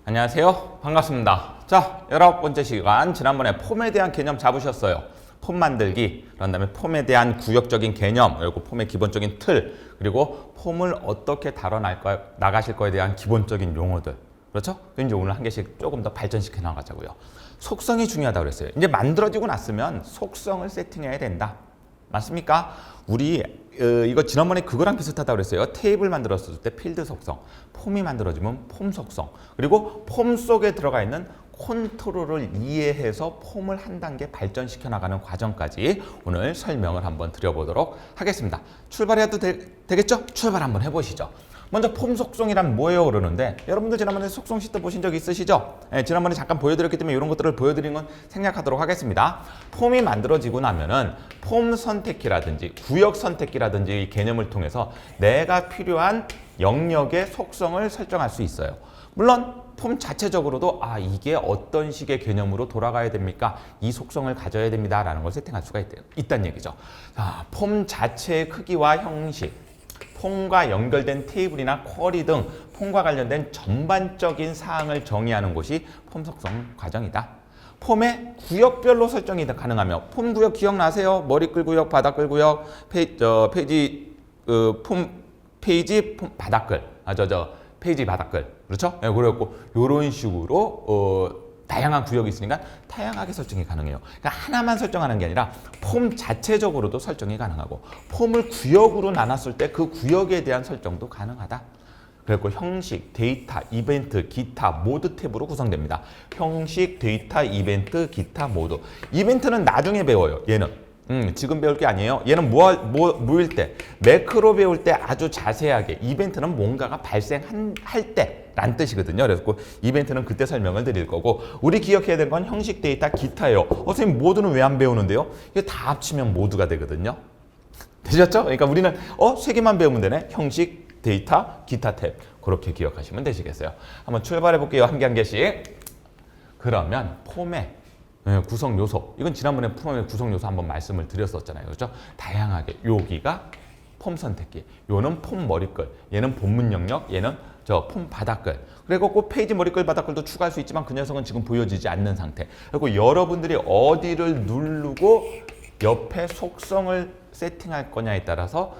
안녕하세요. 반갑습니다. 자, 19번째 시간. 지난번에 폼에 대한 개념 잡으셨어요. 폼 만들기, 그런 다음에 폼에 대한 구역적인 개념, 그리고 폼의 기본적인 틀, 그리고 폼을 어떻게 나가실 거에 대한 기본적인 용어들. 그렇죠? 이제 오늘 한 개씩 조금 더 발전시켜 나가자고요. 속성이 중요하다고 그랬어요. 이제 만들어지고 났으면 속성을 세팅해야 된다. 맞습니까? 우리 이거 지난번에 그거랑 비슷하다고 그랬어요. 테이블 만들었을 때 필드 속성, 폼이 만들어지면 폼 속성, 그리고 폼 속에 들어가 있는 컨트롤을 이해해서 폼을 한 단계 발전시켜 나가는 과정까지 오늘 설명을 한번 드려보도록 하겠습니다. 출발해도 되겠죠? 출발 한번 해보시죠. 먼저 폼 속성이란 뭐예요? 그러는데 여러분들 지난번에 속성 시트 보신 적 있으시죠? 네, 지난번에 잠깐 보여드렸기 때문에 이런 것들을 보여드린 건 생략하도록 하겠습니다. 폼이 만들어지고 나면은 폼 선택기라든지 구역 선택기라든지 이 개념을 통해서 내가 필요한 영역의 속성을 설정할 수 있어요. 물론 폼 자체적으로도 이게 어떤 식의 개념으로 돌아가야 됩니까? 이 속성을 가져야 됩니다 라는 걸 세팅할 수가 있다는 얘기죠. 자, 폼 자체의 크기와 형식, 폼과 연결된 테이블이나 쿼리 등 폼과 관련된 전반적인 사항을 정의하는 곳이 폼 속성 과정이다. 폼의 구역별로 설정이 가능하며 폼 구역 기억나세요? 머리끌 구역, 바닥끌 구역, 페이지 바닥끌, 페이지 바닥끌, 그렇죠? 네, 그래갖고 이런 식으로 다양한 구역이 있으니까 다양하게 설정이 가능해요. 그러니까 하나만 설정하는 게 아니라 폼 자체적으로도 설정이 가능하고 폼을 구역으로 나눴을 때 그 구역에 대한 설정도 가능하다. 그리고 형식, 데이터, 이벤트, 기타, 모드 탭으로 구성됩니다. 형식, 데이터, 이벤트, 기타, 모드. 이벤트는 나중에 배워요. 얘는. 지금 배울 게 아니에요. 얘는 뭐일 때, 매크로 배울 때 아주 자세하게 이벤트는 뭔가가 발생할 때란 뜻이거든요. 그래서 이벤트는 그때 설명을 드릴 거고 우리 기억해야 될 건 형식, 데이터, 기타예요. 선생님 모드는 왜 안 배우는데요? 이게 다 합치면 모드가 되거든요. 되셨죠? 그러니까 우리는 세 개만 배우면 되네. 형식, 데이터, 기타 탭. 그렇게 기억하시면 되시겠어요. 한번 출발해 볼게요. 한 개 한 개씩. 그러면 폼의 구성 요소. 이건 지난번에 폼의 구성 요소 한번 말씀을 드렸었잖아요. 그렇죠? 다양하게. 여기가 폼 선택기. 요는 폼 머리끌. 얘는 본문 영역. 얘는 폼 바닥끌. 그리고 꼭 페이지 머리끌 바닥끌도 추가할 수 있지만 그 녀석은 지금 보여지지 않는 상태. 그리고 여러분들이 어디를 누르고 옆에 속성을 세팅할 거냐에 따라서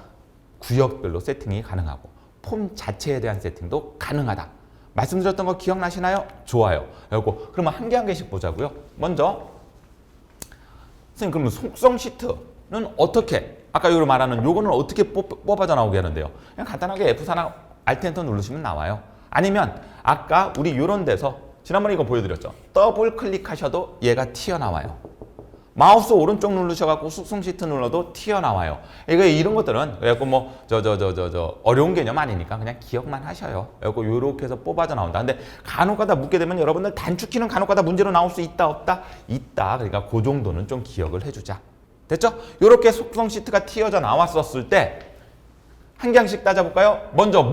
구역별로 세팅이 가능하고 폼 자체에 대한 세팅도 가능하다. 말씀드렸던 거 기억나시나요? 좋아요. 그러면 한 개 한 개씩 보자고요. 먼저 선생님 그러면 속성 시트는 어떻게 아까 요로 말하는 요거는 어떻게 뽑아져 나오게 하는데요? 그냥 간단하게 F4나 Alt 엔터 누르시면 나와요. 아니면 아까 우리 요런 데서 지난번에 이거 보여드렸죠. 더블 클릭하셔도 얘가 튀어나와요. 마우스 오른쪽 누르셔갖고 속성 시트 눌러도 튀어나와요. 이런 것들은 그래갖고 어려운 개념 아니니까 그냥 기억만 하셔요. 그래갖고 요렇게 해서 뽑아져 나온다. 근데 간혹가다 묻게 되면 여러분들 단축키는 간혹가다 문제로 나올 수 있다 없다? 있다. 그러니까 그 정도는 좀 기억을 해주자. 됐죠? 요렇게 속성 시트가 튀어져 나왔었을 때 한 개씩 따져볼까요? 먼저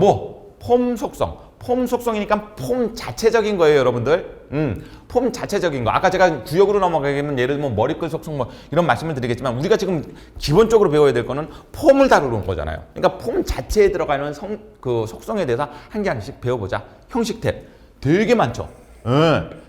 폼 속성. 폼 속성이니까 폼 자체적인 거예요, 여러분들. 폼 자체적인 거. 아까 제가 구역으로 넘어가면 예를 들면 머리끌 속성 이런 말씀을 드리겠지만 우리가 지금 기본적으로 배워야 될 거는 폼을 다루는 거잖아요. 그러니까 폼 자체에 들어가는 속성에 대해서 한 개 하나씩 배워보자. 형식 탭. 되게 많죠?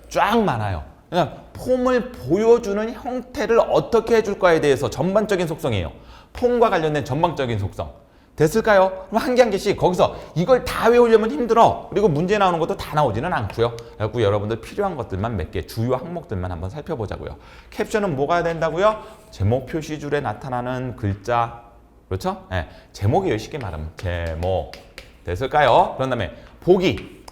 쫙 많아요. 그러니까 폼을 보여주는 형태를 어떻게 해줄까에 대해서 전반적인 속성이에요. 폼과 관련된 전반적인 속성. 됐을까요? 그럼 한 개 한 개씩 거기서 이걸 다 외우려면 힘들어. 그리고 문제 나오는 것도 다 나오지는 않고요. 그래서 여러분들 필요한 것들만 몇 개, 주요 항목들만 한번 살펴보자고요. 캡션은 뭐가 된다고요? 제목 표시줄에 나타나는 글자. 그렇죠? 네. 제목이에요. 쉽게 말하면. 제목. 됐을까요? 그런 다음에 보기.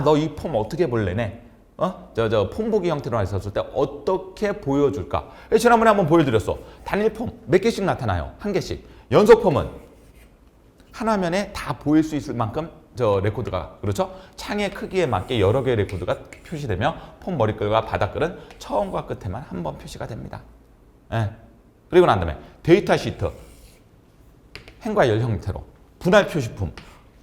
너 이 폼 어떻게 볼래네? 폼 보기 형태로 했었을 때 어떻게 보여줄까? 지난번에 한번 보여드렸어. 단일 폼 몇 개씩 나타나요? 한 개씩. 연속 폼은 한 화면에 다 보일 수 있을 만큼 레코드가 그렇죠? 창의 크기에 맞게 여러 개의 레코드가 표시되며 폼 머리끌과 바닥끌은 처음과 끝에만 한 번 표시가 됩니다. 그리고 난 다음에 데이터 시트 행과 열 형태로 분할 표시품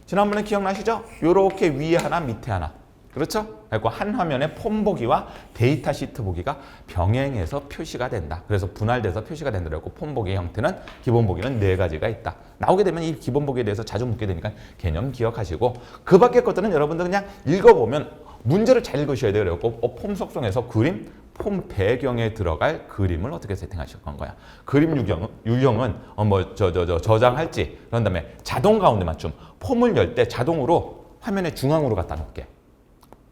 지난번에 기억나시죠? 요렇게 위에 하나 밑에 하나 그렇죠? 그리고 한 화면에 폼 보기와 데이터 시트 보기가 병행해서 표시가 된다. 그래서 분할돼서 표시가 된다고 폼 보기의 형태는 기본 보기는 4가지가 있다. 나오게 되면 이 기본 보기에 대해서 자주 묻게 되니까 개념 기억하시고 그 밖의 것들은 여러분들 그냥 읽어보면 문제를 잘 읽으셔야 돼요. 그래갖고 폼 속성에서 그림, 폼 배경에 들어갈 그림을 어떻게 세팅하실 건가요? 그림 유형은 저장할지, 그런 다음에 자동 가운데 맞춤. 폼을 열 때 자동으로 화면의 중앙으로 갖다 놓게.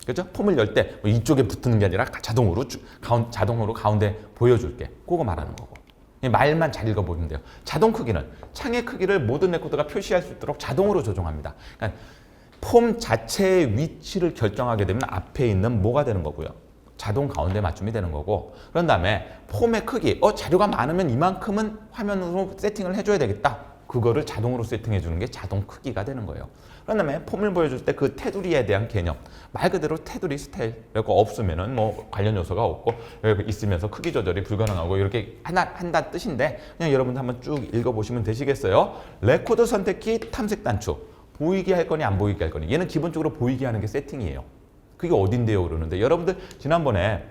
그죠? 폼을 열 때 이쪽에 붙는 게 아니라 자동으로 가운데 보여줄게. 그거 말하는 거고. 말만 잘 읽어보면 돼요. 자동 크기는 창의 크기를 모든 레코더가 표시할 수 있도록 자동으로 조정합니다. 그러니까 폼 자체의 위치를 결정하게 되면 앞에 있는 뭐가 되는 거고요. 자동 가운데 맞춤이 되는 거고, 그런 다음에 폼의 크기, 자료가 많으면 이만큼은 화면으로 세팅을 해줘야 되겠다. 그거를 자동으로 세팅해 주는 게 자동 크기가 되는 거예요. 그런 다음에 폼을 보여줄 때 그 테두리에 대한 개념, 말 그대로 테두리 스타일, 그리고 없으면은 뭐 관련 요소가 없고 있으면서 크기 조절이 불가능하고 이렇게 한다 뜻인데, 그냥 여러분들 한번 쭉 읽어보시면 되시겠어요. 레코더 선택키 탐색 단추, 보이게 할 거니 안 보이게 할 거니. 얘는 기본적으로 보이게 하는 게 세팅이에요. 그게 어딘데요? 그러는데 여러분들 지난번에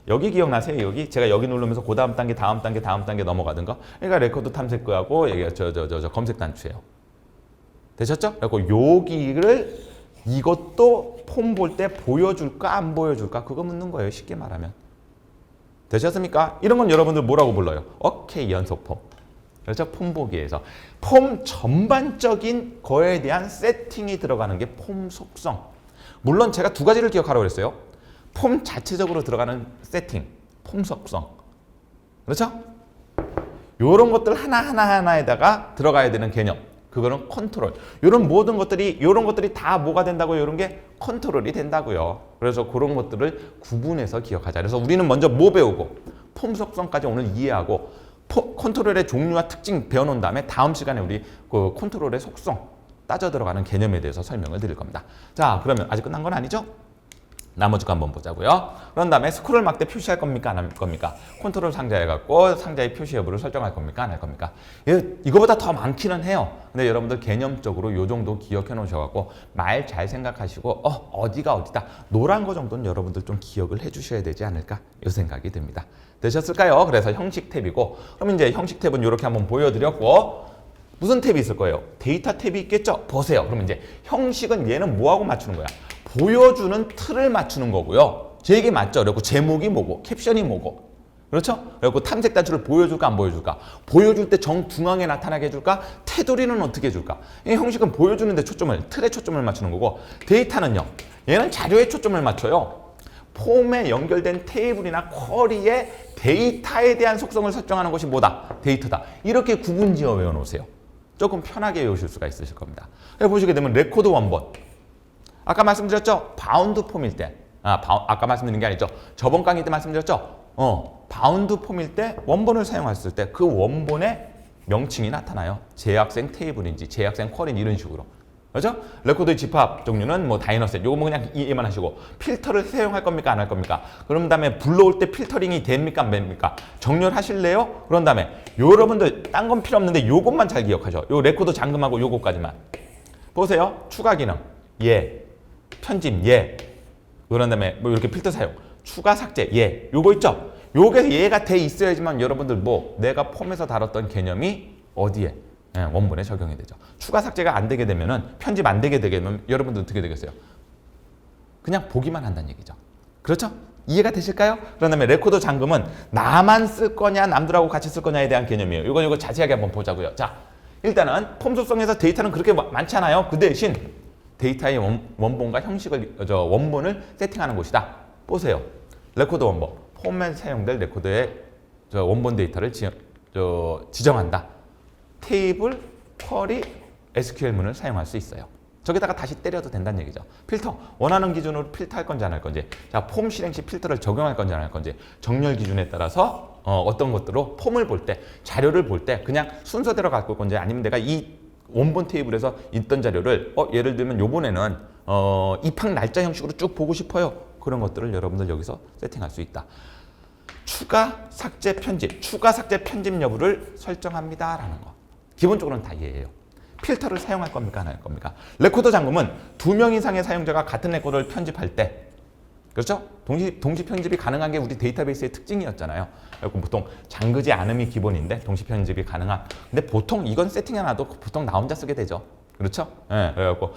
여기 기억나세요? 여기 제가 여기 누르면서 그 다음 단계 넘어가던 거. 그러니까 레코더 탐색하고 여기가 저 검색 단추예요. 되셨죠? 그리고 여기를 이것도 폼 볼 때 보여줄까 안 보여줄까 그거 묻는 거예요. 쉽게 말하면. 되셨습니까? 이런 건 여러분들 뭐라고 불러요? 오케이 연속 폼. 그렇죠? 폼 보기에서 폼 전반적인 거에 대한 세팅이 들어가는 게 폼 속성. 물론 제가 두 가지를 기억하라고 그랬어요. 폼 자체적으로 들어가는 세팅, 폼 속성. 그렇죠? 요런 것들 하나하나에다가 들어가야 되는 개념. 그거는 컨트롤. 요런 모든 것들이, 요런 것들이 다 뭐가 된다고요? 요런 게 컨트롤이 된다고요. 그래서 그런 것들을 구분해서 기억하자. 그래서 우리는 먼저 뭐 배우고, 폼 속성까지 오늘 이해하고, 컨트롤의 종류와 특징 배워놓은 다음에 다음 시간에 우리 그 컨트롤의 속성, 따져 들어가는 개념에 대해서 설명을 드릴 겁니다. 자, 그러면 아직 끝난 건 아니죠? 나머지 거 한번 보자고요. 그런 다음에 스크롤 막대 표시할 겁니까? 안 할 겁니까? 컨트롤 상자에 갖고 상자의 표시 여부를 설정할 겁니까? 안 할 겁니까? 이거보다 더 많기는 해요. 근데 여러분들 개념적으로 요 정도 기억해 놓으셔갖고 말 잘 생각하시고 어디가 어디다. 노란 거 정도는 여러분들 좀 기억을 해 주셔야 되지 않을까? 이 생각이 듭니다. 되셨을까요? 그래서 형식 탭이고, 그럼 이제 형식 탭은 이렇게 한번 보여드렸고, 무슨 탭이 있을 거예요? 데이터 탭이 있겠죠? 보세요. 그러면 이제 형식은 얘는 뭐하고 맞추는 거야? 보여주는 틀을 맞추는 거고요. 제 얘기 맞죠? 그리고 제목이 뭐고, 캡션이 뭐고. 그렇죠? 그리고 탐색 단추를 보여줄까 안 보여줄까? 보여줄 때 정중앙에 나타나게 해줄까? 테두리는 어떻게 해줄까? 이 형식은 보여주는데 초점을, 틀에 초점을 맞추는 거고, 데이터는요. 얘는 자료에 초점을 맞춰요. 폼에 연결된 테이블이나 쿼리의 데이터에 대한 속성을 설정하는 것이 뭐다? 데이터다. 이렇게 구분지어 외워놓으세요. 조금 편하게 외우실 수가 있으실 겁니다. 보시게 되면 레코드 원본. 아까 말씀드렸죠? 바운드 폼일 때. 아까 말씀드린 게 아니죠. 저번 강의 때 말씀드렸죠? 바운드 폼일 때 원본을 사용했을 때 그 원본의 명칭이 나타나요. 재학생 테이블인지 재학생 쿼리인지 이런 식으로. 그렇죠? 레코드 집합 종류는 뭐 다이너셋. 요거 뭐 그냥 이해만 하시고, 필터를 사용할 겁니까? 안 할 겁니까? 그런 다음에 불러올 때 필터링이 됩니까? 안 됩니까? 정렬하실래요? 그런 다음에 여러분들 딴 건 필요 없는데 요것만 잘 기억하죠. 요 레코드 잠금하고 요거까지만. 보세요. 추가 기능. 예. 편집. 예. 그런 다음에 뭐 이렇게 필터 사용. 추가 삭제. 예. 요거 있죠? 요게 얘가 돼 있어야지만 여러분들 뭐 내가 폼에서 다뤘던 개념이 어디에? 원본에 적용이 되죠. 추가 삭제가 안 되게 되면은, 편집 안 되게 되면 여러분들 어떻게 되겠어요? 그냥 보기만 한다는 얘기죠. 그렇죠? 이해가 되실까요? 그런 다음에 레코더 잠금은 나만 쓸 거냐 남들하고 같이 쓸 거냐에 대한 개념이에요. 이거 자세하게 한번 보자고요. 자, 일단은 폼 속성에서 데이터는 그렇게 많지 않아요. 그 대신 데이터의 원본과 형식을, 원본을 세팅하는 곳이다. 보세요. 레코더 원본. 폼에 사용될 레코더의 원본 데이터를 지정한다. 테이블, 쿼리, SQL문을 사용할 수 있어요. 저기다가 다시 때려도 된다는 얘기죠. 필터, 원하는 기준으로 필터할 건지 안 할 건지, 자, 폼 실행 시 필터를 적용할 건지 안 할 건지, 정렬 기준에 따라서 어떤 것들로 폼을 볼 때, 자료를 볼 때 그냥 순서대로 갖고 올 건지, 아니면 내가 이 원본 테이블에서 있던 자료를 예를 들면 요번에는 입학 날짜 형식으로 쭉 보고 싶어요. 그런 것들을 여러분들 여기서 세팅할 수 있다. 추가 삭제 편집, 추가 삭제 편집 여부를 설정합니다라는 거. 기본적으로는 다 이해해요. 필터를 사용할 겁니까? 안 할 겁니까? 레코더 잠금은 2명 이상의 사용자가 같은 레코더를 편집할 때, 그렇죠? 동시 편집이 가능한 게 우리 데이터베이스의 특징이었잖아요. 그리고 보통 잠그지 않음이 기본인데 동시 편집이 가능한. 근데 보통 이건 세팅해놔도 보통 나 혼자 쓰게 되죠. 그렇죠? 예, 그래갖고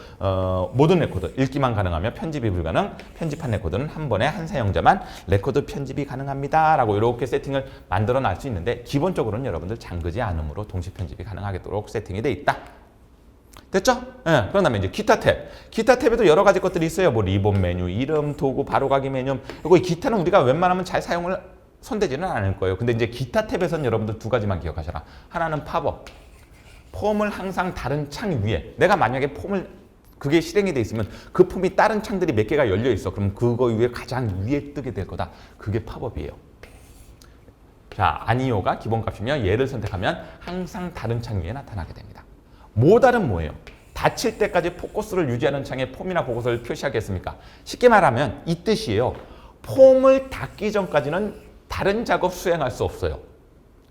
모든 레코드 읽기만 가능하며 편집이 불가능. 편집한 레코드는 한 번에 한 사용자만 레코드 편집이 가능합니다라고 이렇게 세팅을 만들어 놔 수 있는데 기본적으로는 여러분들 잠그지 않음으로 동시 편집이 가능하도록 세팅이 돼 있다. 됐죠? 예, 그런 다음에 이제 기타 탭. 기타 탭에도 여러 가지 것들이 있어요. 뭐 리본 메뉴, 이름, 도구, 바로가기 메뉴. 그리고 이 기타는 우리가 웬만하면 잘 사용을 손대지는 않을 거예요. 근데 이제 기타 탭에서는 여러분들 두 가지만 기억하셔라. 하나는 팝업. 폼을 항상 다른 창 위에. 내가 만약에 폼을 그게 실행이 돼 있으면 그 폼이 다른 창들이 몇 개가 열려 있어. 그럼 그거 위에 가장 위에 뜨게 될 거다. 그게 팝업이에요. 자, 아니오가 기본값이며 얘를 선택하면 항상 다른 창 위에 나타나게 됩니다. 모달은 뭐예요? 닫힐 때까지 포커스를 유지하는 창에 폼이나 보고서를 표시하겠습니까? 쉽게 말하면 이 뜻이에요. 폼을 닫기 전까지는 다른 작업 수행할 수 없어요.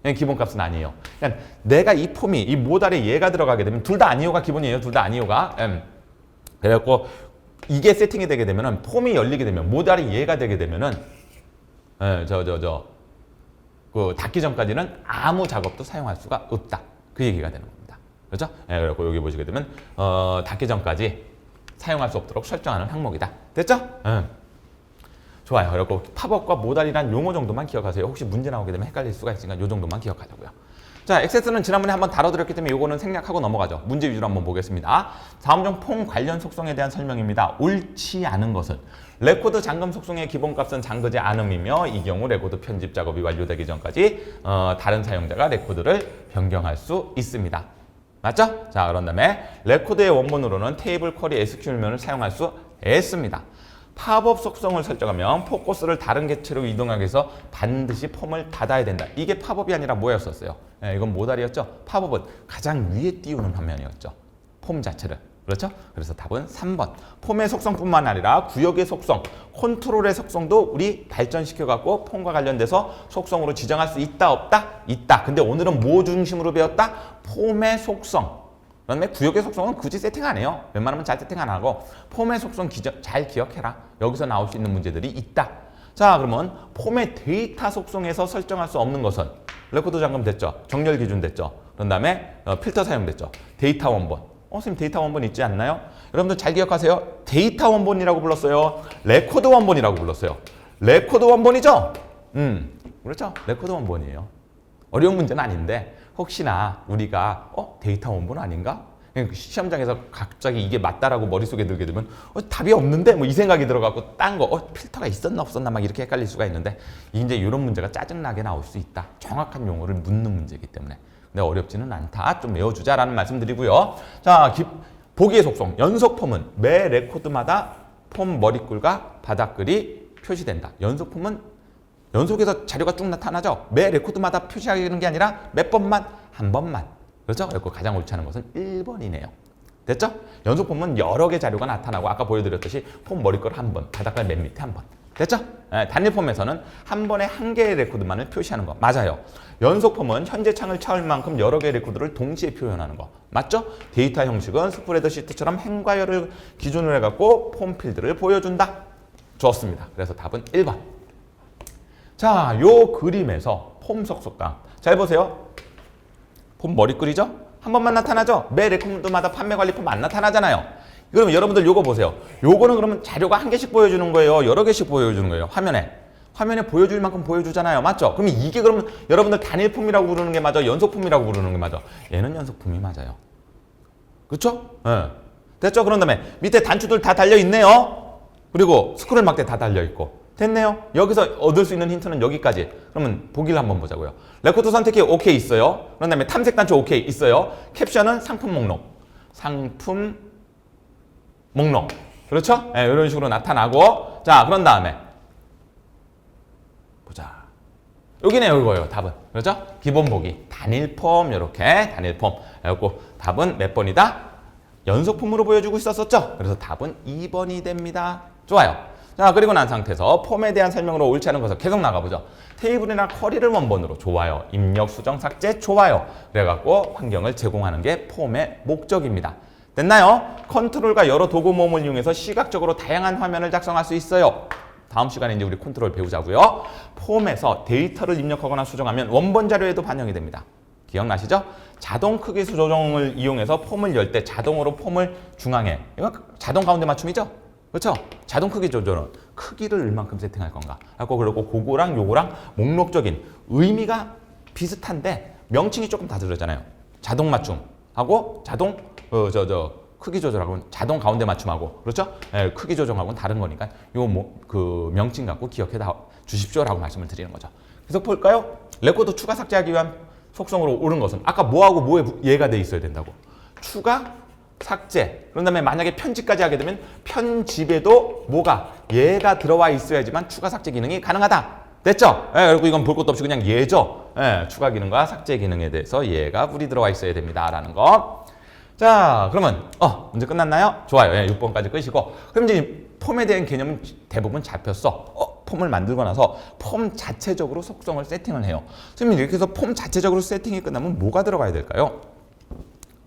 기본값은 아니에요. 그러니까 내가 이 폼이 이 모달에 얘가 들어가게 되면 둘 다 아니오가 기본이에요. 둘 다 아니오가. 그래갖고 이게 세팅이 되게 되면은 폼이 열리게 되면 모달이 얘가 되게 되면은 그 닫기 전까지는 아무 작업도 사용할 수가 없다. 그 얘기가 되는 겁니다. 그렇죠? 그래갖고 여기 보시게 되면 닫기 전까지 사용할 수 없도록 설정하는 항목이다. 됐죠? 좋아요. 그리고 팝업과 모달이란 용어 정도만 기억하세요. 혹시 문제 나오게 되면 헷갈릴 수가 있으니까 이 정도만 기억하자고요. 자, 액세스는 지난번에 한번 다뤄드렸기 때문에 이거는 생략하고 넘어가죠. 문제 위주로 한번 보겠습니다. 다음 중 폼 관련 속성에 대한 설명입니다. 옳지 않은 것은 레코드 잠금 속성의 기본값은 잠그지 않음이며 이 경우 레코드 편집 작업이 완료되기 전까지 다른 사용자가 레코드를 변경할 수 있습니다. 맞죠? 자, 그런 다음에 레코드의 원본으로는 테이블 쿼리 SQL면을 사용할 수 있습니다. 팝업 속성을 설정하면 포커스를 다른 객체로 이동하기 위해서 반드시 폼을 닫아야 된다. 이게 팝업이 아니라 뭐였었어요? 이건 모달이었죠? 팝업은 가장 위에 띄우는 화면이었죠. 폼 자체를. 그렇죠? 그래서 답은 3번. 폼의 속성뿐만 아니라 구역의 속성, 컨트롤의 속성도 우리 발전시켜갖고 폼과 관련돼서 속성으로 지정할 수 있다, 없다? 있다. 근데 오늘은 뭐 중심으로 배웠다? 폼의 속성. 그다음에 구역의 속성은 굳이 세팅 안 해요. 웬만하면 잘 세팅 안 하고 폼의 속성 잘 기억해라. 여기서 나올 수 있는 문제들이 있다. 자, 그러면 폼의 데이터 속성에서 설정할 수 없는 것은 레코드 잠금 됐죠. 정렬 기준 됐죠. 그런 다음에 필터 사용됐죠. 데이터 원본. 선생님 데이터 원본 있지 않나요? 여러분들 잘 기억하세요. 데이터 원본이라고 불렀어요. 레코드 원본이라고 불렀어요. 레코드 원본이죠? 그렇죠. 레코드 원본이에요. 어려운 문제는 아닌데 혹시나 우리가 데이터 원본 아닌가? 시험장에서 갑자기 이게 맞다라고 머릿속에 들게 되면 답이 없는데 뭐 이 생각이 들어갖고 딴 거 필터가 있었나 없었나 막 이렇게 헷갈릴 수가 있는데 이제 이런 문제가 짜증나게 나올 수 있다. 정확한 용어를 묻는 문제이기 때문에. 근데 어렵지는 않다. 좀 외워주자라는 말씀드리고요. 자, 보기의 속성. 연속 폼은 매 레코드마다 폼 머리글과 바닥글이 표시된다. 연속 폼은 연속해서 자료가 쭉 나타나죠. 매 레코드마다 표시하는 게 아니라 몇 번만, 한 번만. 그렇죠? 그리고 가장 옳지 않은 것은 1번이네요. 됐죠? 연속 폼은 여러 개 자료가 나타나고 아까 보여드렸듯이 폼 머리글 한 번, 바닥글 맨 밑에 한 번. 됐죠? 단일 폼에서는 한 번에 한 개의 레코드만을 표시하는 거. 맞아요. 연속 폼은 현재 창을 채울 만큼 여러 개의 레코드를 동시에 표현하는 거. 맞죠? 데이터 형식은 스프레드시트처럼 행과 열을 기준으로 해갖고 폼 필드를 보여준다. 좋습니다. 그래서 답은 1번. 자, 요 그림에서 폼 속성감. 잘 보세요. 폼 머리글이죠? 한 번만 나타나죠? 매 레코드마다 판매 관리 폼 안 나타나잖아요. 그러면 여러분들 요거 보세요. 요거는 그러면 자료가 한 개씩 보여주는 거예요? 여러 개씩 보여주는 거예요? 화면에 보여줄 만큼 보여주잖아요. 맞죠? 그러면 이게 그러면 여러분들 단일 폼이라고 부르는 게 맞아? 연속 폼이라고 부르는 게 맞아? 얘는 연속 폼이 맞아요. 그렇죠? 됐죠? 그런 다음에 밑에 단추들 다 달려있네요. 그리고 스크롤 막대 다 달려있고. 됐네요. 여기서 얻을 수 있는 힌트는 여기까지. 그러면 보기를 한번 보자고요. 레코드 선택키 OK 있어요. 그런 다음에 탐색 단추 OK 있어요. 캡션은 상품 목록. 상품 목록. 그렇죠? 이런 식으로 나타나고. 자, 그런 다음에 보자. 여기네요, 이거예요. 답은. 그렇죠? 기본 보기. 단일 폼, 이렇게 단일 폼. 그래갖고 답은 몇 번이다? 연속 폼으로 보여주고 있었었죠? 그래서 답은 2번이 됩니다. 좋아요. 자, 그리고 난 상태에서 폼에 대한 설명으로 옳지 않은 것을 계속 나가보죠. 테이블이나 쿼리를 원본으로 좋아요. 입력, 수정, 삭제, 좋아요. 그래갖고 환경을 제공하는 게 폼의 목적입니다. 됐나요? 컨트롤과 여러 도구 모음을 이용해서 시각적으로 다양한 화면을 작성할 수 있어요. 다음 시간에 이제 우리 컨트롤 배우자고요. 폼에서 데이터를 입력하거나 수정하면 원본 자료에도 반영이 됩니다. 기억나시죠? 자동 크기 조정을 이용해서 폼을 열 때 자동으로 폼을 중앙에, 이건 자동 가운데 맞춤이죠? 그렇죠? 자동 크기 조절은 크기를 얼만큼 세팅할 건가. 그리고 그거랑 요거랑 목록적인 의미가 비슷한데 명칭이 조금 다르잖아요. 자동 맞춤하고 자동 크기 조절하고는 자동 가운데 맞춤하고, 그렇죠? 예, 크기 조정하고는 다른 거니까 요 그 명칭 갖고 기억해 주십시오라고 말씀을 드리는 거죠. 그래서 볼까요? 레코드 추가 삭제하기 위한 속성으로 옳은 것은 아까 뭐하고 뭐에 예가 돼 있어야 된다고. 추가 삭제. 그런 다음에 만약에 편집까지 하게 되면 편집에도 뭐가 예가 들어와 있어야지만 추가 삭제 기능이 가능하다. 됐죠? 예, 그리고 이건 볼 것도 없이 그냥 예죠. 예, 추가 기능과 삭제 기능에 대해서 예가 불이 들어와 있어야 됩니다라는 거. 자, 그러면 문제 끝났나요? 좋아요. 예, 6번까지 끄시고. 그럼 이제 폼에 대한 개념은 대부분 잡혔어. 폼을 만들고 나서 폼 자체적으로 속성을 세팅을 해요. 선생님, 이렇게 해서 폼 자체적으로 세팅이 끝나면 뭐가 들어가야 될까요?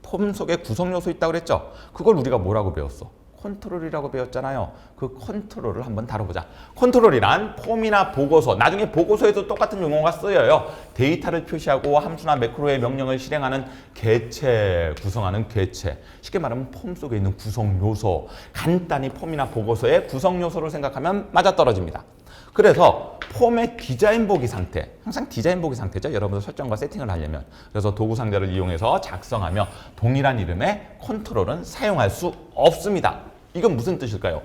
폼 속에 구성 요소 있다고 그랬죠? 그걸 우리가 뭐라고 배웠어? 컨트롤이라고 배웠잖아요. 그 컨트롤을 한번 다뤄보자. 컨트롤이란 폼이나 보고서, 나중에 보고서에도 똑같은 용어가 쓰여요. 데이터를 표시하고 함수나 매크로의 명령을 실행하는 개체, 구성하는 개체. 쉽게 말하면 폼 속에 있는 구성 요소. 간단히 폼이나 보고서의 구성 요소를 생각하면 맞아떨어집니다. 그래서 폼의 디자인 보기 상태, 항상 디자인 보기 상태죠. 여러분들 설정과 세팅을 하려면. 그래서 도구 상자를 이용해서 작성하며 동일한 이름의 컨트롤은 사용할 수 없습니다. 이건 무슨 뜻일까요?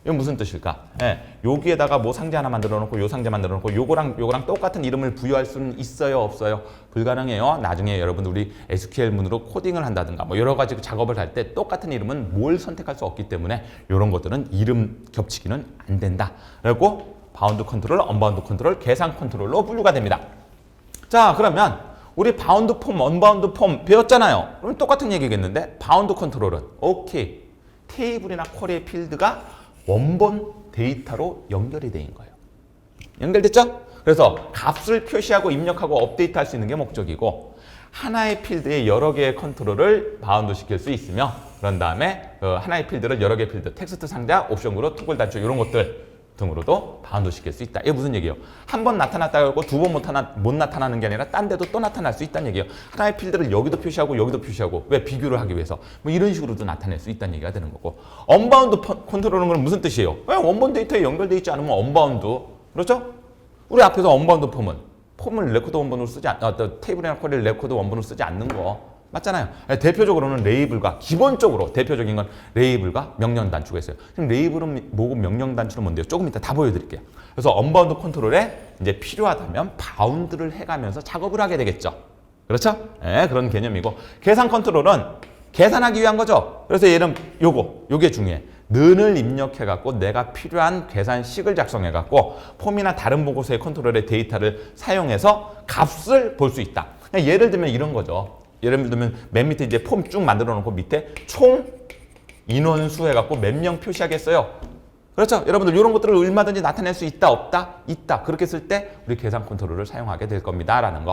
이건 무슨 뜻일까? 예, 여기에다가 뭐 상자 하나 만들어 놓고 요 상자 만들어 놓고 요거랑 똑같은 이름을 부여할 수는 있어요, 없어요? 불가능해요. 나중에 여러분들 우리 SQL 문으로 코딩을 한다든가 뭐 여러 가지 작업을 할 때 똑같은 이름은 뭘 선택할 수 없기 때문에 이런 것들은 이름 겹치기는 안 된다. 그리고 바운드 컨트롤, 언바운드 컨트롤, 계산 컨트롤로 분류가 됩니다. 자, 그러면 우리 바운드 폼, 언바운드 폼 배웠잖아요. 그럼 똑같은 얘기겠는데 바운드 컨트롤은 오케이. 테이블이나 쿼리의 필드가 원본 데이터로 연결이 된 거예요. 연결됐죠? 그래서 값을 표시하고 입력하고 업데이트할 수 있는 게 목적이고 하나의 필드에 여러 개의 컨트롤을 바운드 시킬 수 있으며 그런 다음에 하나의 필드를 여러 개의 필드, 텍스트 상자, 옵션 그룹, 투글 단축 이런 것들 등으로도 바운드 시킬 수 있다. 이게 무슨 얘기예요? 한 번 나타났다고 하고 두 번 못 나타나는 게 아니라 딴 데도 또 나타날 수 있다는 얘기예요. 하나의 필드를 여기도 표시하고 여기도 표시하고 왜 비교를 하기 위해서 뭐 이런 식으로도 나타낼 수 있다는 얘기가 되는 거고 언바운드 컨트롤은 그럼 무슨 뜻이에요? 왜 원본 데이터에 연결돼 있지 않으면 언바운드 그렇죠? 우리 앞에서 언바운드 폼을 레코드 원본으로 쓰지 테이블이나 쿼리를 레코드 원본으로 쓰지 않는 거 맞잖아요. 대표적으로는 레이블과 기본적으로 대표적인 건 레이블과 명령 단추가 있어요. 그럼 레이블은 뭐고 명령 단추는 뭔데요? 조금 이따 다 보여드릴게요. 그래서 언바운드 컨트롤에 이제 필요하다면 바운드를 해가면서 작업을 하게 되겠죠. 그렇죠? 네, 그런 개념이고 계산 컨트롤은 계산하기 위한 거죠. 그래서 얘는 요게 중요해. 는을 입력해갖고 내가 필요한 계산식을 작성해갖고 폼이나 다른 보고서의 컨트롤의 데이터를 사용해서 값을 볼 수 있다. 예를 들면 이런 거죠. 예를 들면 맨 밑에 이제 폼 쭉 만들어 놓고 밑에 총 인원수 해갖고 몇 명 표시하겠어요. 그렇죠? 여러분들 이런 것들을 얼마든지 나타낼 수 있다, 없다? 있다. 그렇게 쓸 때 우리 계산 컨트롤을 사용하게 될 겁니다. 라는 거.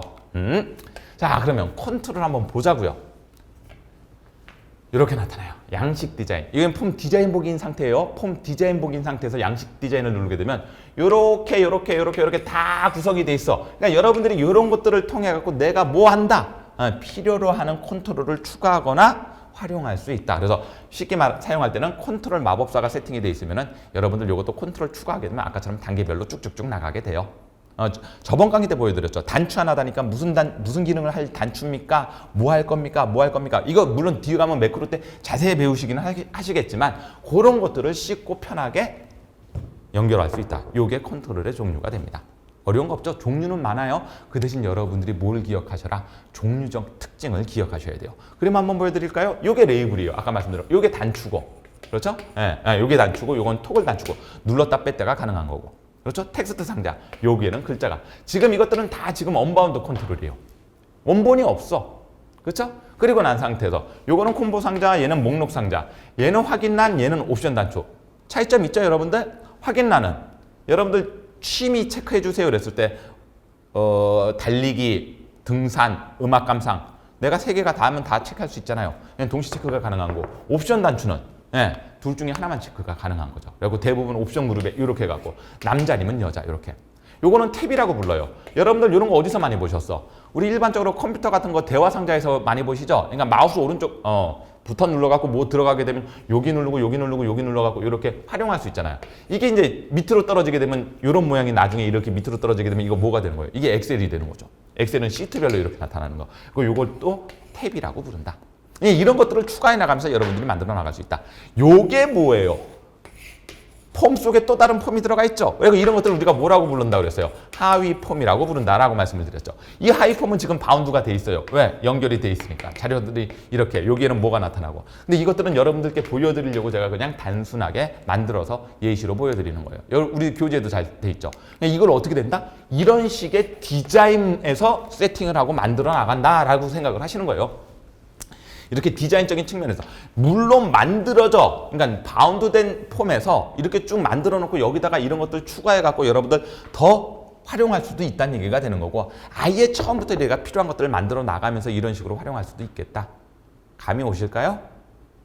자, 그러면 컨트롤 한번 보자고요. 이렇게 나타나요. 양식 디자인. 이건 폼 디자인 보기인 상태예요. 폼 디자인 보기인 상태에서 양식 디자인을 누르게 되면 요렇게 다 구성이 돼 있어. 그러니까 여러분들이 이런 것들을 통해 갖고 내가 뭐 한다? 필요로 하는 컨트롤을 추가하거나 활용할 수 있다. 그래서 쉽게 사용할 때는 컨트롤 마법사가 세팅이 되어 있으면은 여러분들 이것도 컨트롤 추가하게 되면 아까처럼 단계별로 쭉쭉쭉 나가게 돼요. 저번 강의 때 보여드렸죠. 단추 하나 다니까 무슨 기능을 할 단추입니까? 뭐 할 겁니까? 이거 물론 뒤에 가면 매크로 때 자세히 배우시기는 하시겠지만 그런 것들을 쉽고 편하게 연결할 수 있다. 이게 컨트롤의 종류가 됩니다. 어려운 거 없죠? 종류는 많아요. 그 대신 여러분들이 뭘 기억하셔라? 종류적 특징을 기억하셔야 돼요. 그림 한번 보여드릴까요? 요게 레이블이에요. 아까 말씀드린 요게 단추고 그렇죠? 요게 단추고 요건 토글 단추고 눌렀다 뺐다가 가능한 거고 그렇죠? 텍스트 상자 여기에는 글자가 지금 이것들은 다 지금 언바운드 컨트롤이에요. 원본이 없어. 그렇죠? 그리고 난 상태에서 요거는 콤보 상자, 얘는 목록 상자, 얘는 확인란, 얘는 옵션 단추. 차이점 있죠, 여러분들? 확인란은 여러분들 취미 체크해 주세요 그랬을 때 달리기, 등산, 음악 감상 내가 세 개가 다 하면 다 체크할 수 있잖아요. 동시 체크가 가능한 거. 옵션 단추는 둘 중에 하나만 체크가 가능한 거죠. 그리고 대부분 옵션 그룹에 이렇게 해갖고 남자 아니면 여자 이렇게 요거는 탭이라고 불러요. 여러분들 이런 거 어디서 많이 보셨어? 우리 일반적으로 컴퓨터 같은 거 대화 상자에서 많이 보시죠? 그러니까 마우스 오른쪽 버튼 눌러갖고 뭐 들어가게 되면 여기 누르고 여기 누르고 여기 눌러갖고 이렇게 활용할 수 있잖아요. 이게 이제 밑으로 떨어지게 되면 이런 모양이 나중에 이렇게 밑으로 떨어지게 되면 이거 뭐가 되는 거예요? 이게 엑셀이 되는 거죠. 엑셀은 시트별로 이렇게 나타나는 거. 그리고 이걸 또 탭이라고 부른다. 이런 것들을 추가해 나가면서 여러분들이 만들어 나갈 수 있다. 요게 뭐예요? 폼 속에 또 다른 폼이 들어가 있죠. 왜 이런 것들을 우리가 뭐라고 부른다 그랬어요? 하위 폼이라고 부른다라고 말씀을 드렸죠. 이 하위 폼은 지금 바운드가 돼 있어요. 왜? 연결이 돼 있으니까. 자료들이 이렇게 여기에는 뭐가 나타나고. 근데 이것들은 여러분들께 보여드리려고 제가 그냥 단순하게 만들어서 예시로 보여드리는 거예요. 우리 교재도 잘 돼 있죠. 이걸 어떻게 된다? 이런 식의 디자인에서 세팅을 하고 만들어 나간다라고 생각을 하시는 거예요. 이렇게 디자인적인 측면에서 물론 만들어져 그러니까 바운드된 폼에서 이렇게 쭉 만들어 놓고 여기다가 이런 것들 추가해 갖고 여러분들 더 활용할 수도 있다는 얘기가 되는 거고 아예 처음부터 내가 필요한 것들을 만들어 나가면서 이런 식으로 활용할 수도 있겠다. 감이 오실까요?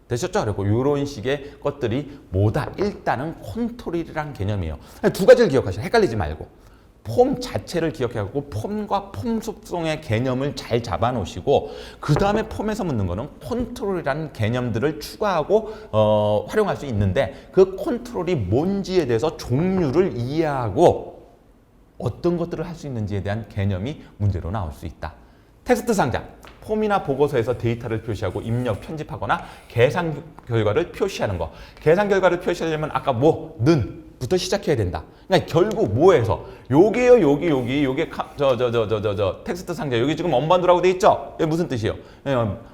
되셨죠? 그리고 이런 식의 것들이 뭐다? 일단은 컨트롤이란 개념이에요. 두 가지를 기억하셔요. 헷갈리지 말고. 폼 자체를 기억해갖고 폼과 폼 속성의 개념을 잘 잡아놓으시고 그 다음에 폼에서 묻는 거는 컨트롤이라는 개념들을 추가하고 활용할 수 있는데 그 컨트롤이 뭔지에 대해서 종류를 이해하고 어떤 것들을 할 수 있는지에 대한 개념이 문제로 나올 수 있다. 텍스트 상자, 폼이나 보고서에서 데이터를 표시하고 입력, 편집하거나 계산 결과를 표시하는 거. 계산 결과를 표시하려면 아까 부터 시작해야 된다. 그러니까 결국 뭐에서 요게요, 요게 텍스트 상자 여기 지금 언바운드라고 돼 있죠? 이게 무슨 뜻이에요?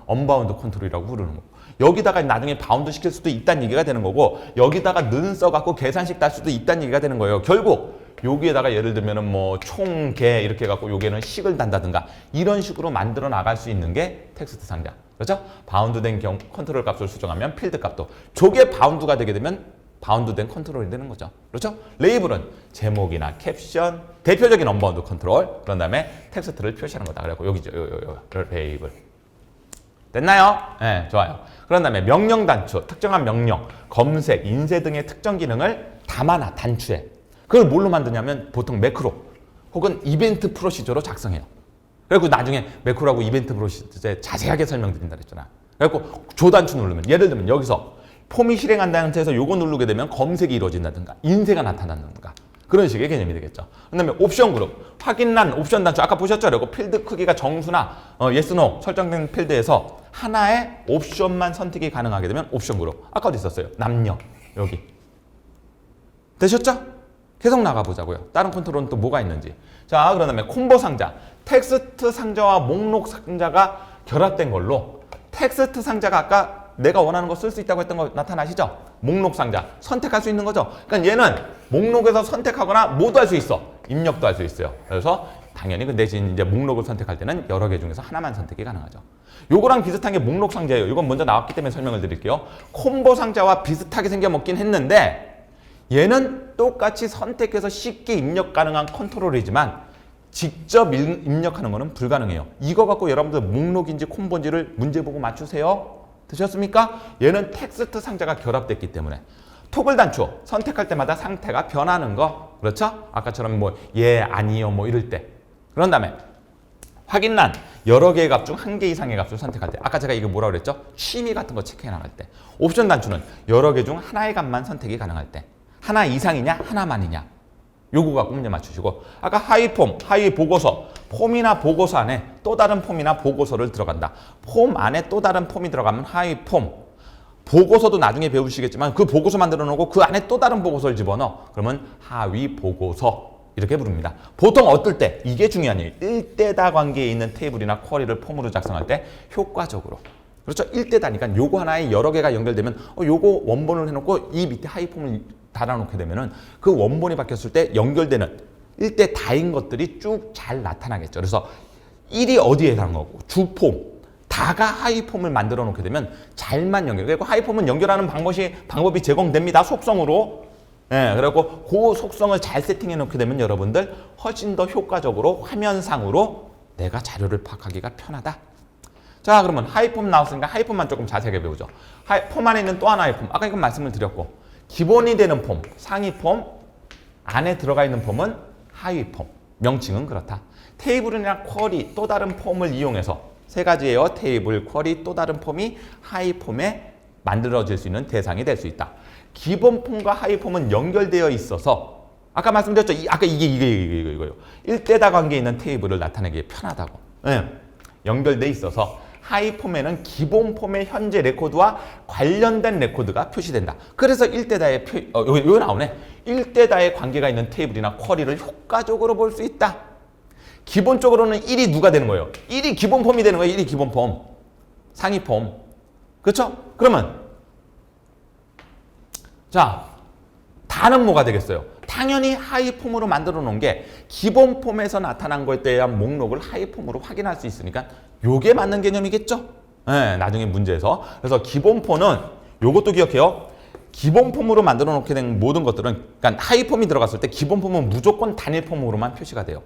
언바운드 컨트롤이라고 부르는 거. 여기다가 나중에 바운드 시킬 수도 있다는 얘기가 되는 거고 여기다가 는 써갖고 계산식 딸 수도 있다는 얘기가 되는 거예요. 결국 여기에다가 예를 들면은 뭐 총계 이렇게 해갖고 여기에는 식을 단다든가 이런 식으로 만들어 나갈 수 있는 게 텍스트 상자. 그렇죠? 바운드된 경우 컨트롤 값을 수정하면 필드 값도 저게 바운드가 되게 되면 바운드된 컨트롤이 되는 거죠. 그렇죠? 레이블은 제목이나 캡션, 대표적인 언바운드 컨트롤, 그런 다음에 텍스트를 표시하는 거다. 그래갖고 여기죠. 레이블. 됐나요? 네, 좋아요. 그런 다음에 명령 단추, 특정한 명령, 검색, 인쇄 등의 특정 기능을 담아놔, 단추에. 그걸 뭘로 만드냐면 보통 매크로 혹은 이벤트 프로시저로 작성해요. 그리고 나중에 매크로하고 이벤트 프로시저에 자세하게 설명드린다 그랬잖아. 그래갖고 조단추 누르면 예를 들면 여기서 폼이 실행한다는 상태에서 요거 누르게 되면 검색이 이루어진다든가 인쇄가 나타난다든가 그런 식의 개념이 되겠죠. 그 다음에 옵션 그룹, 확인란 옵션 단추 아까 보셨죠? 그리고 필드 크기가 정수나 yes, no 설정된 필드에서 하나의 옵션만 선택이 가능하게 되면 옵션 그룹. 아까 어디 있었어요? 남녀 여기. 되셨죠? 계속 나가보자고요. 다른 컨트롤은 또 뭐가 있는지. 자, 그런 다음에 콤보 상자. 텍스트 상자와 목록 상자가 결합된 걸로 텍스트 상자가 아까 내가 원하는 거 쓸 수 있다고 했던 거 나타나시죠? 목록 상자. 선택할 수 있는 거죠? 그러니까 얘는 목록에서 선택하거나 모두 할 수 있어. 입력도 할 수 있어요. 그래서 당연히 그 대신 이제 목록을 선택할 때는 여러 개 중에서 하나만 선택이 가능하죠. 요거랑 비슷한 게 목록 상자예요. 이건 먼저 나왔기 때문에 설명을 드릴게요. 콤보 상자와 비슷하게 생겨먹긴 했는데 얘는 똑같이 선택해서 쉽게 입력 가능한 컨트롤이지만 직접 입력하는 거는 불가능해요. 이거 갖고 여러분들 목록인지 콤보인지를 문제 보고 맞추세요. 되셨습니까? 얘는 텍스트 상자가 결합됐기 때문에 토글 단추 선택할 때마다 상태가 변하는 거 그렇죠? 아까처럼 뭐 예, 아니요 뭐 이럴 때 그런 다음에 확인란 여러 개의 값 중 한 개 이상의 값을 선택할 때 아까 제가 이거 뭐라고 그랬죠? 취미 같은 거 체크해 나갈 때 옵션 단추는 여러 개 중 하나의 값만 선택이 가능할 때 하나 이상이냐 하나만이냐 요거 갖고 문제 맞추시고 아까 하위 폼, 하위 보고서 폼이나 보고서 안에 또 다른 폼이나 보고서를 들어간다. 폼 안에 또 다른 폼이 들어가면 하위 폼 보고서도 나중에 배우시겠지만 그 보고서 만들어 놓고 그 안에 또 다른 보고서를 집어넣어 그러면 하위 보고서 이렇게 부릅니다. 보통 어떨 때 이게 중요한 일 1대다 관계에 있는 테이블이나 쿼리를 폼으로 작성할 때 효과적으로 그렇죠? 1대다니까 요거 하나에 여러 개가 연결되면 요거 원본을 해놓고 이 밑에 하위 폼을 달아놓게 되면은 그 원본이 바뀌었을 때 연결되는 1대 다인 것들이 쭉 잘 나타나겠죠. 그래서 1이 어디에 해당하는 거고 주폼 다가 하위폼을 만들어 놓게 되면 잘만 연결. 그리고 하위폼은 연결하는 방법이 제공됩니다. 속성으로. 예, 그리고 그 속성을 잘 세팅해 놓게 되면 여러분들 훨씬 더 효과적으로 화면상으로 내가 자료를 파악하기가 편하다. 자, 그러면 하위폼 나왔으니까 하위폼만 조금 자세하게 배우죠. 폼 안에 있는 또 하나의 폼. 아까 이건 말씀을 드렸고 기본이 되는 폼, 상위 폼, 안에 들어가 있는 폼은 하위 폼. 명칭은 그렇다. 테이블이나 쿼리 또 다른 폼을 이용해서 세 가지예요. 테이블, 쿼리 또 다른 폼이 하위 폼에 만들어질 수 있는 대상이 될 수 있다. 기본 폼과 하위 폼은 연결되어 있어서 아까 말씀드렸죠. 아까 이거요. 일대다 관계에 있는 테이블을 나타내기 편하다고. 네. 연결돼 있어서 하위 폼에는 기본 폼의 현재 레코드와 관련된 레코드가 표시된다. 그래서 일대다의 여기 나오네. 일대다의 관계가 있는 테이블이나 쿼리를 효과적으로 볼 수 있다. 기본적으로는 1이 누가 되는 거예요? 1이 기본 폼이 되는 거예요. 1이 기본 폼. 상위 폼. 그렇죠? 그러면 자, 다는 뭐가 되겠어요? 당연히 하위 폼으로 만들어 놓은 게 기본 폼에서 나타난 것에 대한 목록을 하위 폼으로 확인할 수 있으니까 요게 맞는 개념이겠죠? 네, 나중에 문제에서. 그래서 기본 폼은 요것도 기억해요. 기본 폼으로 만들어 놓게 된 모든 것들은 그러니까 하위 폼이 들어갔을 때 기본 폼은 무조건 단일 폼으로만 표시가 돼요.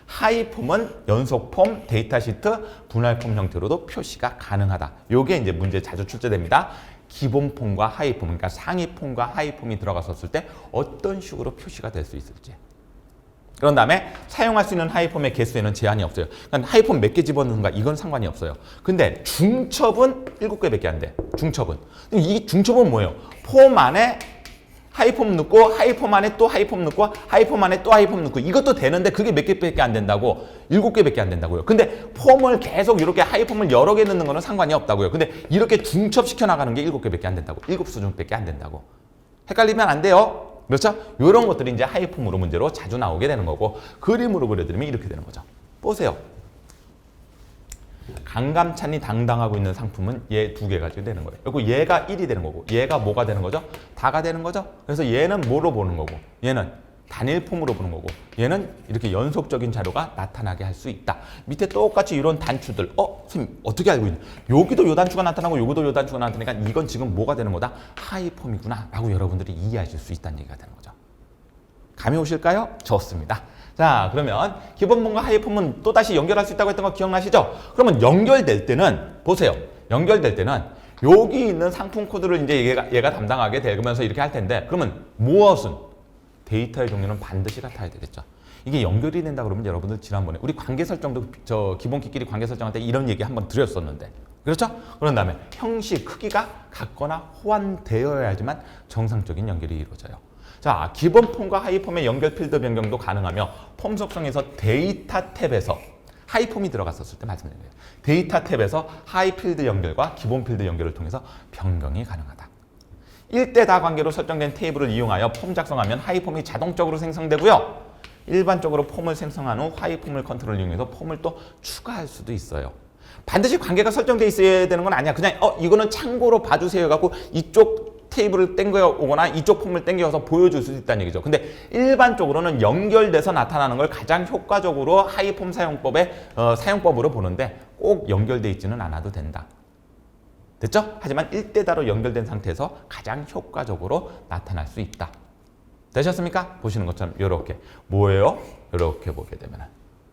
하위 폼은 연속 폼, 데이터 시트, 분할 폼 형태로도 표시가 가능하다. 요게 이제 문제에 자주 출제됩니다. 기본 폼과 하위 폼, 그러니까 상위 폼과 하위 폼이 들어갔었을 때 어떤 식으로 표시가 될 수 있을지. 그런 다음에 사용할 수 있는 하위 폼의 개수에는 제한이 없어요. 그러니까 하위 폼 몇 개 집어넣는가 이건 상관이 없어요. 근데 중첩은 7개밖에 안 돼. 중첩은. 이 중첩은 뭐예요? 폼 안에 하위 폼 넣고 하위 폼 안에 또 하위 폼 넣고 하위 폼 안에 또 하위 폼 넣고 이것도 되는데 그게 몇 개밖에 안 된다고. 7개밖에 안 된다고요. 근데 폼을 계속 이렇게 하위 폼을 여러 개 넣는 거는 상관이 없다고요. 근데 이렇게 중첩시켜 나가는 게 7개밖에 안 된다고. 7수준밖에 안 된다고. 헷갈리면 안 돼요. 그렇죠? 이런 것들이 이제 하위 폼으로 문제로 자주 나오게 되는 거고 그림으로 그려드리면 이렇게 되는 거죠. 보세요. 강감찬이 당당하고 있는 상품은 얘 2개 가지고 되는 거예요. 그리고 얘가 1이 되는 거고 얘가 뭐가 되는 거죠? 다가 되는 거죠. 그래서 얘는 뭐로 보는 거고 얘는 단일 폼으로 보는 거고 얘는 이렇게 연속적인 자료가 나타나게 할 수 있다. 밑에 똑같이 이런 단추들 선생님 어떻게 알고 있냐? 여기도 요 단추가 나타나고 여기도 요 단추가 나타나니까 이건 지금 뭐가 되는 거다? 하위 폼이구나 라고 여러분들이 이해하실 수 있다는 얘기가 되는 거죠. 감이 오실까요? 좋습니다. 자, 그러면 기본 폼과 하위 폼은 또다시 연결할 수 있다고 했던 거 기억나시죠? 그러면 연결될 때는 보세요. 연결될 때는 여기 있는 상품 코드를 이제 얘가 담당하게 되면서 이렇게 할 텐데 그러면 무엇은 데이터의 종류는 반드시 같아야 되겠죠. 이게 연결이 된다 그러면 여러분들 지난번에 우리 관계 설정도 기본키끼리 관계 설정할 때 이런 얘기 한번 드렸었는데 그렇죠? 그런 다음에 형식 크기가 같거나 호환되어야지만 정상적인 연결이 이루어져요. 자, 기본 폼과 하위 폼의 연결 필드 변경도 가능하며 폼 속성에서 데이터 탭에서 하위 폼이 들어갔었을 때 말씀드린 거예요. 데이터 탭에서 하위 필드 연결과 기본 필드 연결을 통해서 변경이 가능하다. 1대4 관계로 설정된 테이블을 이용하여 폼 작성하면 하위 폼이 자동적으로 생성되고요. 일반적으로 폼을 생성한 후 하위 폼을 컨트롤 이용해서 폼을 또 추가할 수도 있어요. 반드시 관계가 설정돼 있어야 되는 건 아니야. 그냥 이거는 참고로 봐주세요 해갖고 이쪽 테이블을 땡겨 오거나 이쪽 폼을 땡겨서 보여줄 수 있다는 얘기죠. 근데 일반적으로는 연결돼서 나타나는 걸 가장 효과적으로 하위 폼 사용법의 사용법으로 보는데 꼭 연결돼 있지는 않아도 된다. 됐죠? 하지만 1대4로 연결된 상태에서 가장 효과적으로 나타날 수 있다. 되셨습니까? 보시는 것처럼 이렇게 뭐예요? 이렇게 보게 되면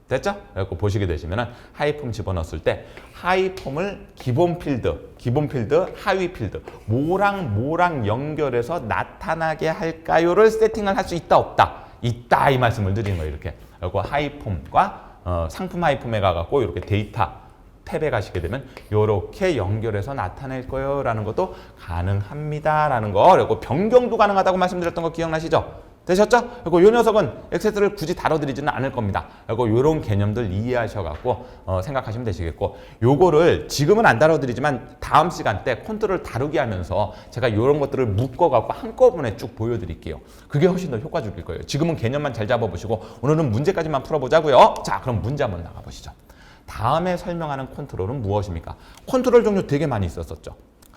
됐죠? 그래서 보시게 되시면 하위 폼 집어넣었을 때 하위 폼을 기본 필드, 하위 필드 뭐랑 연결해서 나타나게 할까요를 세팅을 할 수 있다 없다? 있다 이 말씀을 드리는 거예요. 이렇게. 그리고 하위 폼과 상품 하위 폼에 가갖고 이렇게 데이터 탭에 가시게 되면 이렇게 연결해서 나타낼 거예요 라는 것도 가능합니다 라는 거. 그리고 변경도 가능하다고 말씀드렸던 거 기억나시죠? 되셨죠? 그리고 이 녀석은 액세스를 굳이 다뤄드리지는 않을 겁니다. 그리고 이런 개념들 이해하셔갖고 생각하시면 되시겠고 요거를 지금은 안 다뤄드리지만 다음 시간 때 컨트롤 다루기 하면서 제가 이런 것들을 묶어갖고 한꺼번에 쭉 보여드릴게요. 그게 훨씬 더 효과적일 거예요. 지금은 개념만 잘 잡아보시고 오늘은 문제까지만 풀어보자고요. 자, 그럼 문제 한번 나가보시죠. 다음에 설명하는 컨트롤은 무엇입니까? 컨트롤 종류 되게 많이 있었었죠.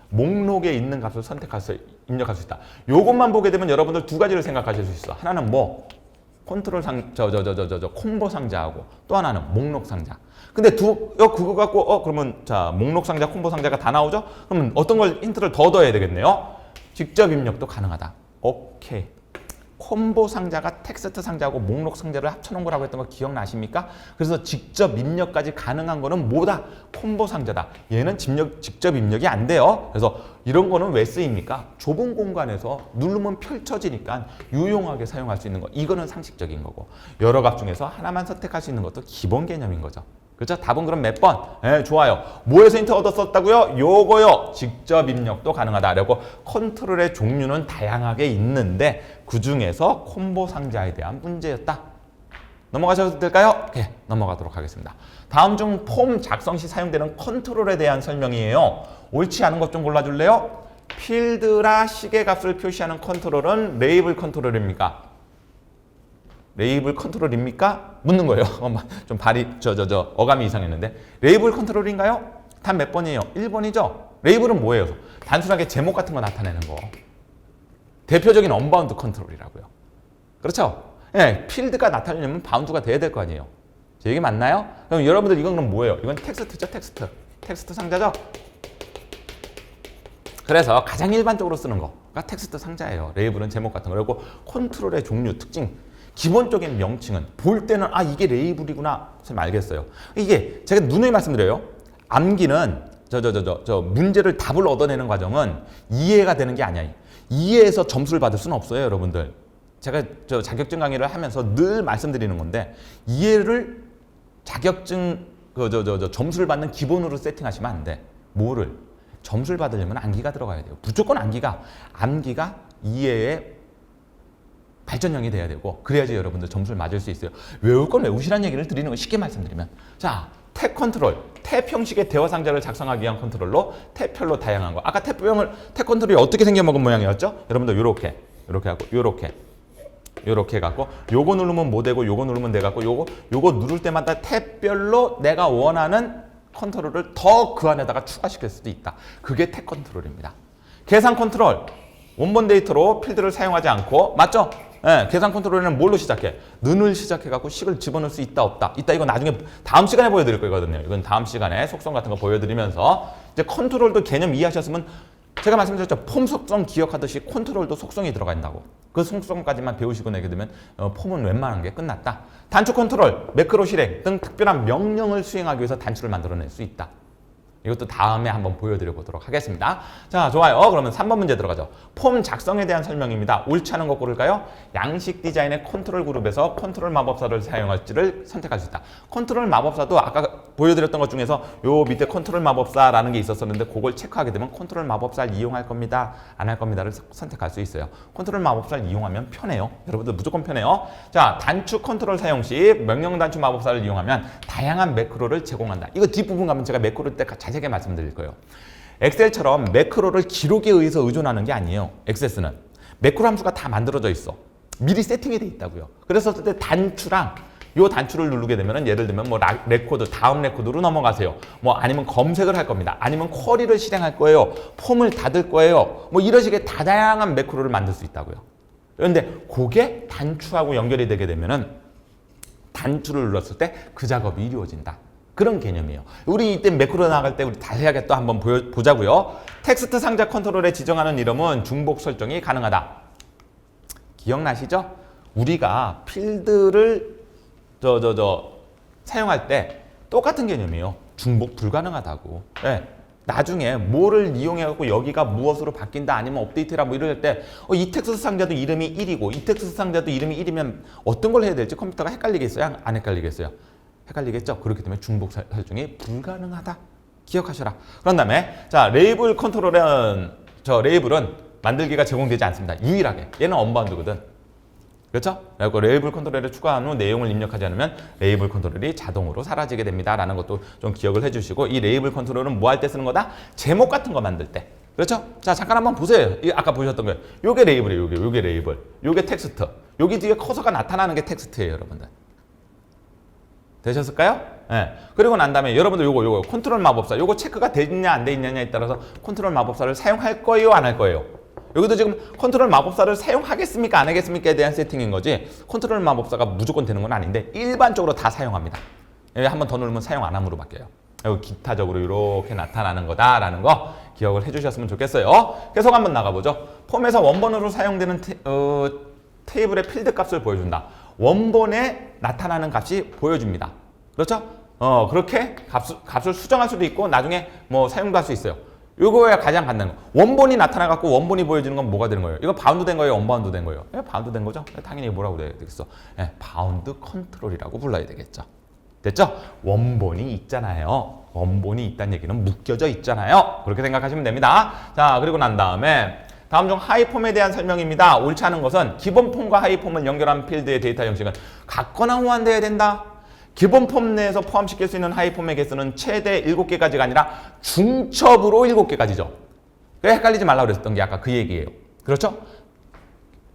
목록에 있는 값을 선택해서 입력할 수 있다. 요것만 보게 되면 여러분들 두 가지를 생각하실 수 있어. 하나는 뭐 컨트롤 콤보 상자하고 또 하나는 목록 상자. 근데 그거 갖고 그러면 자 목록 상자, 콤보 상자가 다 나오죠? 그러면 어떤 걸 힌트를 더 넣어야 되겠네요. 직접 입력도 가능하다. 오케이. 콤보 상자가 텍스트 상자하고 목록 상자를 합쳐놓은 거라고 했던 거 기억나십니까? 그래서 직접 입력까지 가능한 거는 뭐다? 콤보 상자다. 얘는 직접 입력이 안 돼요. 그래서 이런 거는 왜 쓰입니까? 좁은 공간에서 누르면 펼쳐지니까 유용하게 사용할 수 있는 거. 이거는 상식적인 거고, 여러 값 중에서 하나만 선택할 수 있는 것도 기본 개념인 거죠. 그렇죠? 답은 그럼 몇 번? 네, 좋아요. 뭐에서 힌트 얻었었다고요? 요거요. 직접 입력도 가능하다. 그리고 컨트롤의 종류는 다양하게 있는데 그 중에서 콤보 상자에 대한 문제였다. 넘어가셔도 될까요? 네, 넘어가도록 하겠습니다. 다음 중 폼 작성 시 사용되는 컨트롤에 대한 설명이에요. 옳지 않은 것 좀 골라줄래요? 필드라 시계값을 표시하는 컨트롤은 레이블 컨트롤입니까? 레이블 컨트롤입니까? 묻는 거예요. 좀 어감이 이상했는데. 레이블 컨트롤인가요? 답 몇 번이에요? 1번이죠? 레이블은 뭐예요? 단순하게 제목 같은 거 나타내는 거. 대표적인 언바운드 컨트롤이라고요. 그렇죠? 네, 필드가 나타내려면 바운드가 돼야 될 거 아니에요. 제 얘기 맞나요? 그럼 여러분들 이건 그럼 뭐예요? 이건 텍스트죠, 텍스트. 텍스트 상자죠? 그래서 가장 일반적으로 쓰는 거가 텍스트 상자예요. 레이블은 제목 같은 거. 그리고 컨트롤의 종류, 특징. 기본적인 명칭은 볼 때는 이게 레이블이구나 선생님 알겠어요. 이게 제가 누누이 말씀드려요. 암기는 문제를 답을 얻어내는 과정은 이해가 되는 게 아니야. 이해해서 점수를 받을 수는 없어요, 여러분들. 제가 자격증 강의를 하면서 늘 말씀드리는 건데 이해를 자격증 점수를 받는 기본으로 세팅하시면 안 돼. 뭐를? 점수를 받으려면 암기가 들어가야 돼요. 무조건 암기가 이해에 발전형이 돼야 되고 그래야지 여러분들 점수를 맞을 수 있어요. 외울 건 외우시라는 얘기를 드리는 거 쉽게 말씀드리면 자, 탭 컨트롤, 탭 형식의 대화 상자를 작성하기 위한 컨트롤로 탭별로 다양한 거. 아까 탭 컨트롤이 어떻게 생겨먹은 모양이었죠? 여러분들 요렇게 하고 요렇게 해갖고 요거 누르면 뭐 되고 요거 누르면 돼갖고 요거 누를 때마다 탭별로 내가 원하는 컨트롤을 더 그 안에다가 추가시킬 수도 있다. 그게 탭 컨트롤입니다. 계산 컨트롤, 원본 데이터로 필드를 사용하지 않고 맞죠? 예, 계산 컨트롤에는 뭘로 시작해? 는을 시작해갖고 식을 집어넣을 수 있다 없다. 이거 나중에 다음 시간에 보여드릴 거거든요. 이건 다음 시간에 속성 같은 거 보여드리면서 이제 컨트롤도 개념 이해하셨으면 제가 말씀드렸죠. 폼 속성 기억하듯이 컨트롤도 속성이 들어간다고. 그 속성까지만 배우시고 내게 되면 폼은 웬만한 게 끝났다. 단축 컨트롤, 매크로 실행 등 특별한 명령을 수행하기 위해서 단추를 만들어낼 수 있다. 이것도 다음에 한번 보여드려 보도록 하겠습니다. 자, 좋아요. 그러면 3번 문제 들어가죠. 폼 작성에 대한 설명입니다. 옳지 않은 거 고를까요? 양식 디자인의 컨트롤 그룹에서 컨트롤 마법사를 사용할지를 선택할 수 있다. 컨트롤 마법사도 아까 보여드렸던 것 중에서 요 밑에 컨트롤 마법사라는 게 있었었는데 그걸 체크하게 되면 컨트롤 마법사를 이용할 겁니다. 안 할 겁니다를 선택할 수 있어요. 컨트롤 마법사를 이용하면 편해요. 여러분들 무조건 편해요. 자, 단축 컨트롤 사용 시 명령 단축 마법사를 이용하면 다양한 매크로를 제공한다. 이거 뒷부분 가면 제가 매크로 때 자세하게 말씀드릴 거예요. 엑셀처럼 매크로를 기록에 의해서 의존하는 게 아니에요. 액세스는 매크로 함수가 다 만들어져 있어. 미리 세팅이 돼 있다고요. 그래서 그때 단추랑 요 단추를 누르게 되면은 예를 들면 뭐 레코드 다음 레코드로 넘어가세요. 뭐 아니면 검색을 할 겁니다. 아니면 쿼리를 실행할 거예요. 폼을 닫을 거예요. 뭐 이런 식의 다양한 매크로를 만들 수 있다고요. 그런데 그게 단추하고 연결이 되게 되면은 단추를 눌렀을 때 그 작업이 이루어진다. 그런 개념이에요. 우리 이때 매크로 나갈 때 우리 자세하게 또 한번 보자고요. 텍스트 상자 컨트롤에 지정하는 이름은 중복 설정이 가능하다. 기억나시죠? 우리가 필드를 사용할 때 똑같은 개념이에요. 중복 불가능하다고. 네. 나중에 뭐를 이용해갖고 여기가 무엇으로 바뀐다 아니면 업데이트라 뭐 이럴 때 이 텍스트 상자도 이름이 1이고 이 텍스트 상자도 이름이 1이면 어떤 걸 해야 될지 컴퓨터가 헷갈리겠어요? 안 헷갈리겠어요? 헷갈리겠죠? 그렇기 때문에 중복 설정이 불가능하다. 기억하셔라. 그런 다음에 자 레이블 컨트롤은 레이블은 만들기가 제공되지 않습니다. 유일하게 얘는 언바운드거든. 그렇죠? 그리고 레이블 컨트롤에 추가한 후 내용을 입력하지 않으면 레이블 컨트롤이 자동으로 사라지게 됩니다. 라는 것도 좀 기억을 해주시고 이 레이블 컨트롤은 뭐 할 때 쓰는 거다? 제목 같은 거 만들 때. 그렇죠? 자 잠깐 한번 보세요. 아까 보셨던 거예요. 요게 레이블이에요. 요게 레이블. 요게 텍스트. 여기 뒤에 커서가 나타나는 게 텍스트예요. 여러분들. 되셨을까요? 네. 그리고 난 다음에 여러분들 요거 컨트롤 마법사 요거 체크가 돼 있냐 안 돼 있냐에 따라서 컨트롤 마법사를 사용할 거예요 안 할 거예요? 여기도 지금 컨트롤 마법사를 사용하겠습니까 안 하겠습니까에 대한 세팅인 거지 컨트롤 마법사가 무조건 되는 건 아닌데 일반적으로 다 사용합니다. 여기 한 번 더 누르면 사용 안 함으로 바뀌어요. 여기 기타적으로 이렇게 나타나는 거다라는 거 기억을 해주셨으면 좋겠어요. 계속 한번 나가보죠. 폼에서 원본으로 사용되는 테이블의 필드 값을 보여준다. 원본에 나타나는 값이 보여줍니다. 그렇죠? 그렇게 값을 수정할 수도 있고 나중에 뭐 사용도 할 수 있어요. 요거야 가장 간단한 거. 원본이 나타나갖고 원본이 보여주는 건 뭐가 되는 거예요? 이거 바운드 된 거예요? 언바운드 된 거예요? 바운드 된 거죠? 당연히 뭐라고 해야 되겠어? 바운드 컨트롤이라고 불러야 되겠죠. 됐죠? 원본이 있잖아요. 원본이 있다는 얘기는 묶여져 있잖아요. 그렇게 생각하시면 됩니다. 자, 그리고 난 다음에 다음 중 하이폼에 대한 설명입니다. 옳지 않은 것은 기본 폼과 하이폼을 연결한 필드의 데이터 형식은 같거나 호환되어야 된다. 기본 폼 내에서 포함시킬 수 있는 하이폼의 개수는 최대 7개까지가 아니라 중첩으로 7개까지죠. 헷갈리지 말라고 그랬던 게 아까 그 얘기예요. 그렇죠?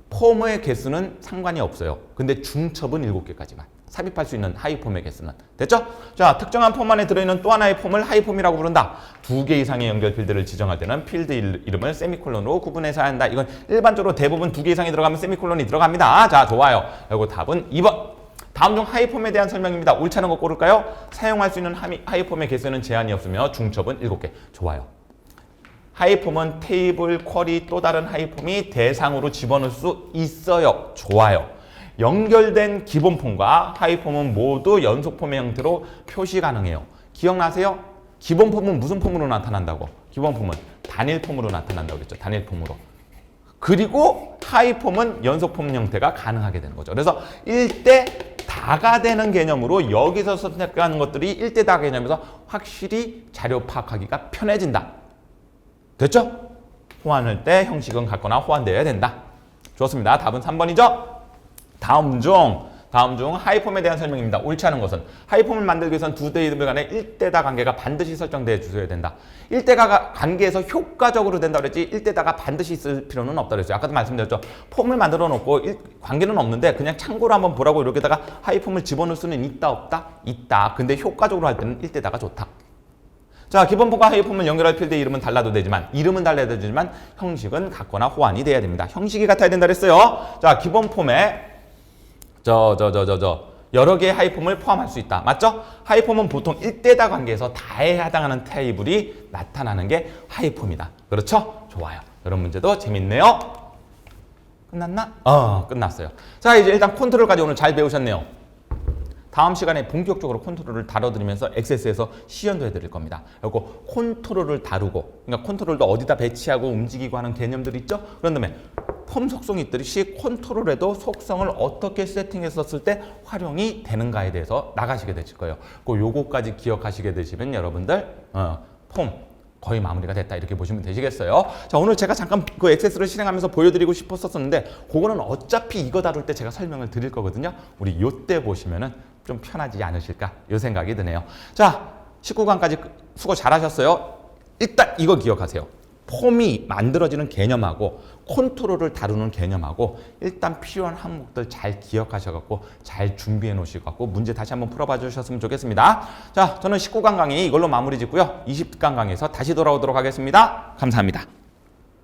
폼의 개수는 상관이 없어요. 근데 중첩은 7개까지만. 삽입할 수 있는 하이폼의 개수는. 됐죠? 자, 특정한 폼 안에 들어있는 또 하나의 폼을 하이폼이라고 부른다. 2개 이상의 연결 필드를 지정할 때는 필드 이름을 세미콜론으로 구분해서 한다. 이건 일반적으로 대부분 2개 이상이 들어가면 세미콜론이 들어갑니다. 자, 좋아요. 그리고 답은 2번. 다음 중 하이폼에 대한 설명입니다. 옳지 않은 거 고를까요? 사용할 수 있는 하이폼의 개수는 제한이 없으며 중첩은 7개. 좋아요. 하이폼은 테이블, 쿼리, 또 다른 하이폼이 대상으로 집어넣을 수 있어요. 좋아요. 연결된 기본 폼과 하이폼은 모두 연속폼의 형태로 표시 가능해요. 기억나세요? 기본 폼은 무슨 폼으로 나타난다고? 기본 폼은 단일 폼으로 나타난다고 그랬죠. 단일 폼으로. 그리고 하이폼은 연속폼 형태가 가능하게 되는 거죠. 그래서 1대 다가 되는 개념으로 여기서 선택하는 것들이 1대 다 개념에서 확실히 자료 파악하기가 편해진다. 됐죠? 호환할 때 형식은 같거나 호환되어야 된다. 좋습니다. 답은 3번이죠? 다음 중 하이폼에 대한 설명입니다. 옳지 않은 것은 하이폼을 만들기 위해서는 두 테이블 간의 1대다 관계가 반드시 설정되어 주셔야 된다. 1대가 관계에서 효과적으로 된다고 그랬지 1대다가 반드시 있을 필요는 없다고 그랬어요. 아까도 말씀드렸죠. 폼을 만들어 놓고 관계는 없는데 그냥 참고로 한번 보라고 이렇게다가 하이폼을 집어넣을 수는 있다 없다? 있다. 근데 효과적으로 할 때는 1대다가 좋다. 자, 기본 폼과 하이폼을 연결할 필드의 이름은 달라도 되지만 이름은 달라야 되지만 형식은 같거나 호환이 돼야 됩니다. 형식이 같아야 된다 그랬어요. 자, 기본 폼에 여러 개의 하이폼을 포함할 수 있다. 맞죠? 하이폼은 보통 1대다 관계에서 다에 해당하는 테이블이 나타나는 게 하이폼이다. 그렇죠? 좋아요. 이런 문제도 재밌네요. 끝났나? 끝났어요. 자, 이제 일단 컨트롤까지 오늘 잘 배우셨네요. 다음 시간에 본격적으로 컨트롤을 다뤄드리면서 엑세스에서 시연도 해드릴 겁니다. 그리고 컨트롤을 다루고, 그러니까 컨트롤도 어디다 배치하고 움직이고 하는 개념들이 있죠? 그런 다음에 폼 속성이 있듯이 컨트롤에도 속성을 어떻게 세팅했었을 때 활용이 되는가에 대해서 나가시게 되실 거예요. 요거까지 기억하시게 되시면 여러분들 폼 거의 마무리가 됐다 이렇게 보시면 되시겠어요. 자, 오늘 제가 잠깐 그 엑세스를 실행하면서 보여드리고 싶었었는데 그거는 어차피 이거 다룰 때 제가 설명을 드릴 거거든요. 우리 요때 보시면은 좀 편하지 않으실까 이 생각이 드네요. 자, 19강까지 수고 잘하셨어요. 일단 이거 기억하세요. 폼이 만들어지는 개념하고 컨트롤을 다루는 개념하고 일단 필요한 항목들 잘 기억하셔갖고 잘 준비해 놓으시고 문제 다시 한번 풀어봐 주셨으면 좋겠습니다. 자, 저는 19강 강의 이걸로 마무리 짓고요. 20강 강의에서 다시 돌아오도록 하겠습니다. 감사합니다.